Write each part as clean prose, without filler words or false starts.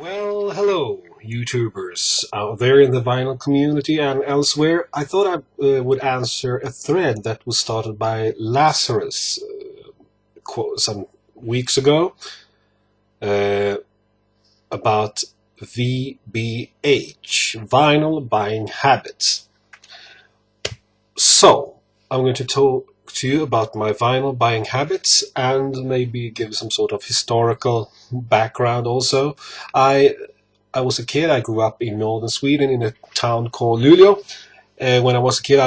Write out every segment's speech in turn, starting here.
Well, hello, YouTubers out there in the vinyl community and elsewhere. I thought I would answer a thread that was started by Lazerrus some weeks ago uh, about VBH, vinyl buying habits. So, I'm going to talk to you about my vinyl buying habits and maybe give some sort of historical background also. I was a kid. I grew up in northern Sweden in a town called Luleå. When I was a kid,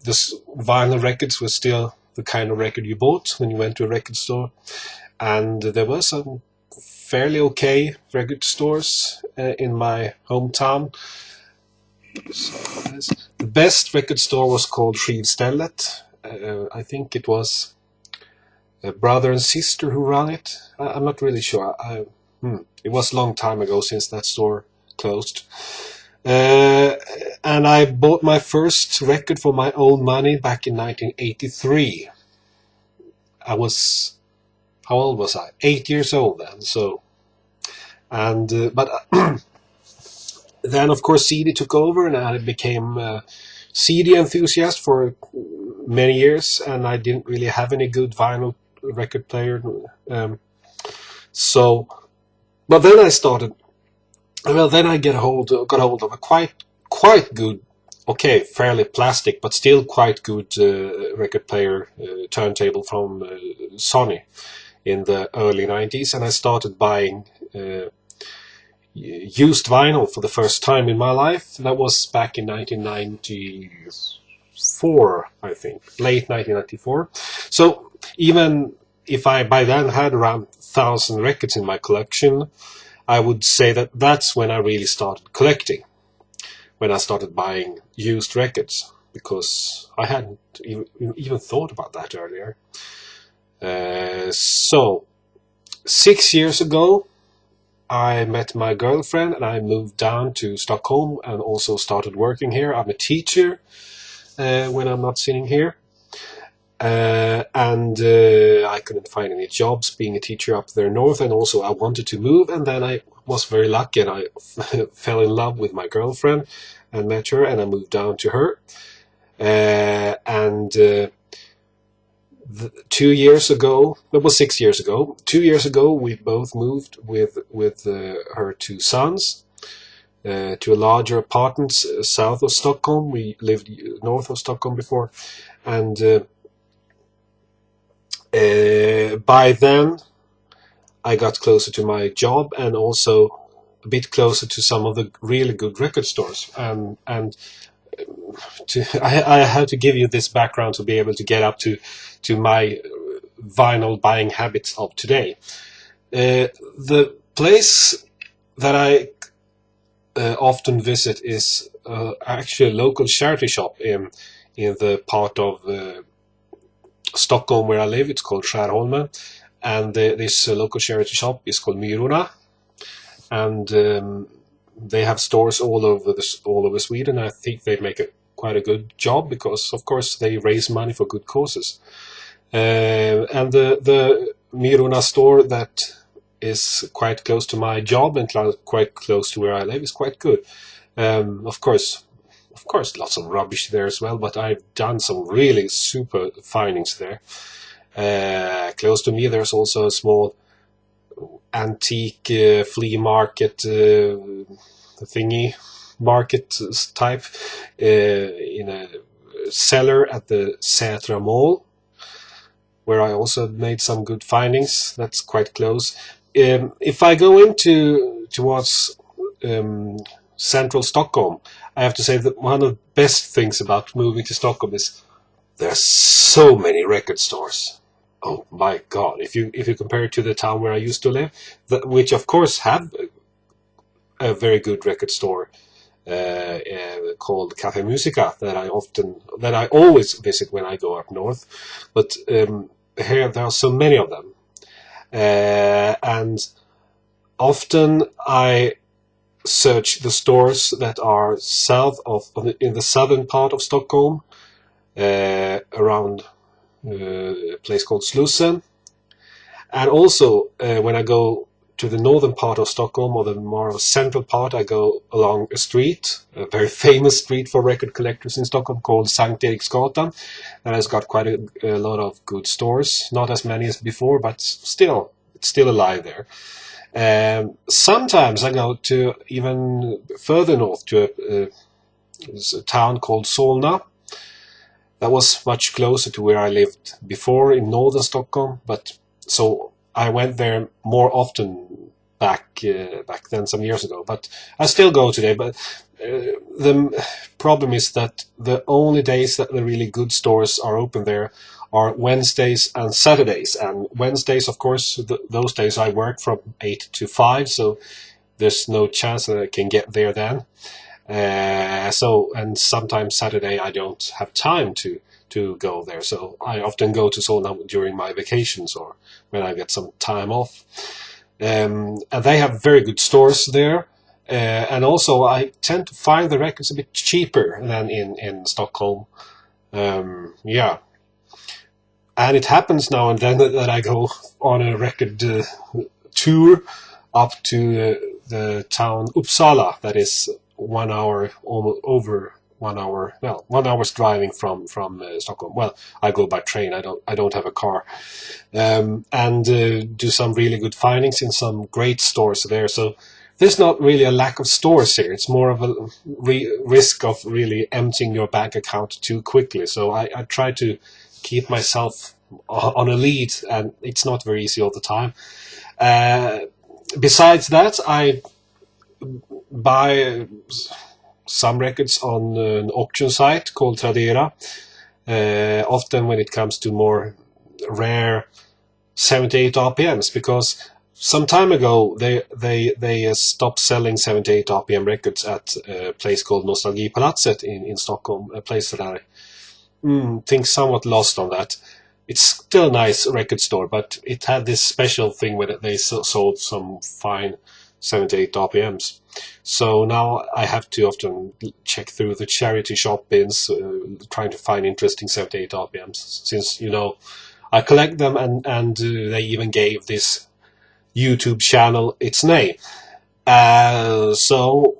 this vinyl records were still the kind of record you bought when you went to a record store. And there were some fairly okay record stores in my hometown. So, the best record store was called Skivstället. I think it was a brother and sister who ran it. I'm not really sure. It was a long time ago since that store closed. And I bought my first record for my own money back in 1983. How old was I? 8 years old then. So, but then of course CD took over, and I became a CD enthusiast for many years, and I didn't really have any good vinyl record player. But then I started. Well, then I got hold of a quite good, okay, fairly plastic, but still quite good record player turntable from Sony in the early 90s, and I started buying used vinyl for the first time in my life. That was back in 1994, I think, late 1994. So even if I by then had around 1,000 records in my collection, I would say that that's when I really started collecting, when I started buying used records, because I hadn't even thought about that earlier. So 6 years ago, I met my girlfriend and I moved down to Stockholm and also started working here. I'm a teacher when I'm not sitting here. And I couldn't find any jobs being a teacher up there north, and also I wanted to move, and then I was very lucky and I fell in love with my girlfriend and met her, and I moved down to her. 2 years ago, that was 6 years ago. 2 years ago, we both moved with her two sons to a larger apartment south of Stockholm. We lived north of Stockholm before, and by then I got closer to my job and also a bit closer to some of the really good record stores. I had to give you this background to be able to get up to my vinyl buying habits of today. The place that I often visit is actually a local charity shop in the part of Stockholm where I live. It's called Skärholmen, and this local charity shop is called Myrorna, and they have stores all over Sweden. I think they make quite a good job because, of course, they raise money for good causes. And the Myrorna store that is quite close to my job and quite close to where I live is quite good. Of course, lots of rubbish there as well, but I've done some really super findings there. Close to me, there's also a small antique flea market thingy market type in a cellar at the Sätra Mall, where I also made some good findings. That's quite close. If I go towards central Stockholm, I have to say that one of the best things about moving to Stockholm is there's so many record stores. Oh my God! If you compare it to the town where I used to live, which of course have a very good record store called Café Musica that I always visit when I go up north, but here there are so many of them, and often I search the stores that are in the southern part of Stockholm, around a place called Slussen, and also when I go to the northern part of Stockholm, or the more central part, I go along a street, a very famous street for record collectors in Stockholm, called Sankt Eriksgatan, and has got quite a lot of good stores. Not as many as before, but still, it's still alive there. Sometimes I go to even further north to a town called Solna. That was much closer to where I lived before in northern Stockholm, but so I went there more often back then, some years ago. But I still go today. But the problem is that the only days that the really good stores are open there are Wednesdays and Saturdays. And Wednesdays, of course, those days I work from 8 to 5, so there's no chance that I can get there then. And sometimes Saturday I don't have time to go there, so I often go to Solna during my vacations or when I get some time off. And they have very good stores there, and also I tend to find the records a bit cheaper than in Stockholm. Yeah, and it happens now and then that I go on a record tour up to the town Uppsala, that is 1 hour, over 1 hour, well, 1 hour's driving from Stockholm. Well, I go by train. I don't have a car, and do some really good findings in some great stores there. So there's not really a lack of stores here. It's more of a risk of really emptying your bank account too quickly. So I try to keep myself on a lead, and it's not very easy all the time. Besides that, I buy some records on an auction site called Tradera. Often when it comes to more rare 78 RPMs, because some time ago they stopped selling 78 RPM records at a place called Nostalgipalatset in Stockholm, a place that I think somewhat lost on that. It's still a nice record store, but it had this special thing where they sold some fine 78 RPMs. So now I have to often check through the charity shop bins, trying to find interesting 78 RPMs, since, you know, I collect them, and they even gave this YouTube channel its name. So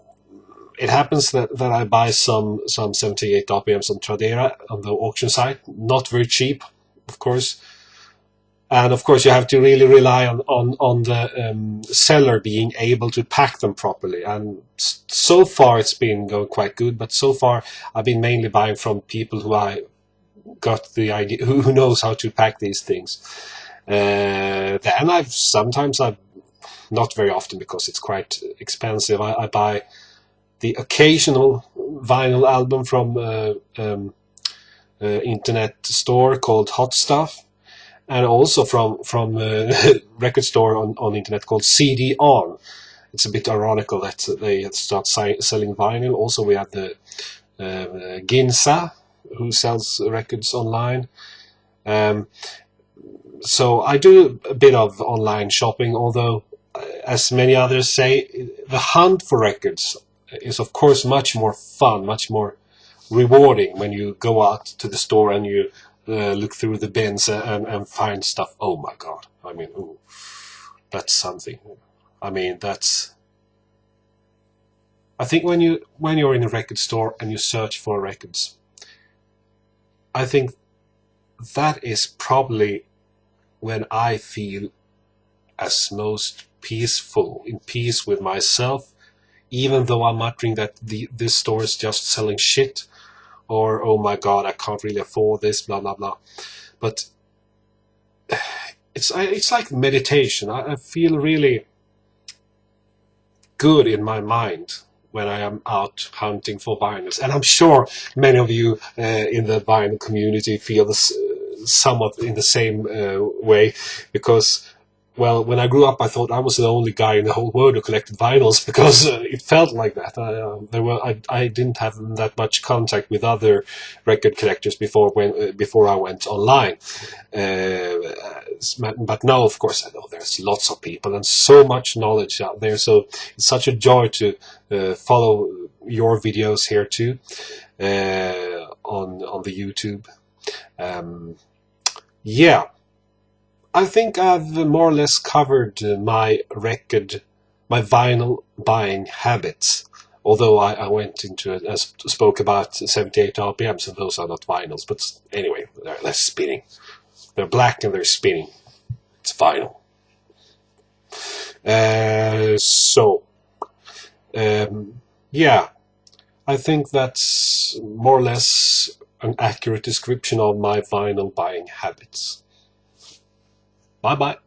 it happens that I buy some 78 RPMs on Tradera, on the auction site. Not very cheap, of course. And of course you have to really rely on the seller being able to pack them properly. And so far it's been going quite good, but so far I've been mainly buying from people who I got the idea, who knows how to pack these things. Then sometimes not very often because it's quite expensive, I buy the occasional vinyl album from internet store called Hot Stuff, and also from a record store on internet called CD On. It's a bit ironical that they start selling vinyl. Also we have the Ginza, who sells records online. So I do a bit of online shopping, although, as many others say, the hunt for records is of course much more fun, much more rewarding when you go out to the store and you look through the bins and find stuff. Oh my god, I mean, ooh, that's something. I mean, I think when you're in a record store and you search for records, I think that is probably when I feel as most peaceful, in peace with myself, even though I'm muttering that this store is just selling shit, or oh my god, I can't really afford this, blah blah blah. But it's like meditation. I feel really good in my mind when I am out hunting for vinyls, and I'm sure many of you in the vinyl community feel this somewhat in the same way, because, well, when I grew up, I thought I was the only guy in the whole world who collected vinyls, because it felt like that. I didn't have that much contact with other record collectors before I went online. But now, of course, I know there's lots of people and so much knowledge out there. So it's such a joy to follow your videos here too, on the YouTube. Yeah. I think I've more or less covered my vinyl buying habits. Although I went into it and spoke about 78 RPMs, and those are not vinyls. But anyway, they're spinning. They're black and they're spinning. It's vinyl. Yeah, I think that's more or less an accurate description of my vinyl buying habits. Bye-bye.